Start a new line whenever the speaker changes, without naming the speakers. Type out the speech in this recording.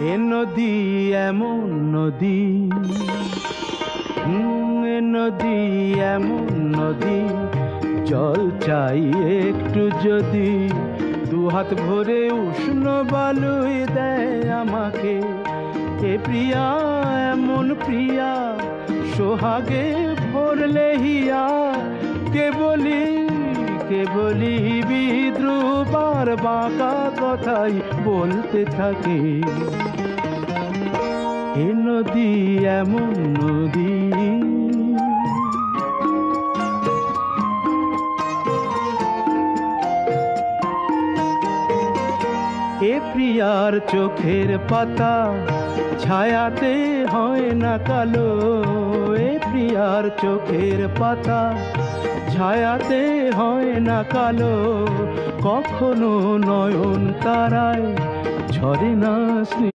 এ নদী এমন নদী, এ নদী এমন নদী, জল চাই একটু যদি, দুহাত ভরে উষ্ণ বালুই দেয় আমাকে। এ প্রিয়া এমন প্রিয়া, সোহাগে ভরলে হিয়া, কে বলি বিদ্রুপার বাঁকা কথাই বলতে থাকে। এ নদী এমন নদী। এ প্রিয়ার চোখের পাতা ছায়াতে হয় না কালো, এ প্রিয়ার চোখের পাতা ছায়াতে হয় না কালো, কখনো নয়ন তারায় ঝরে না স্নেহ।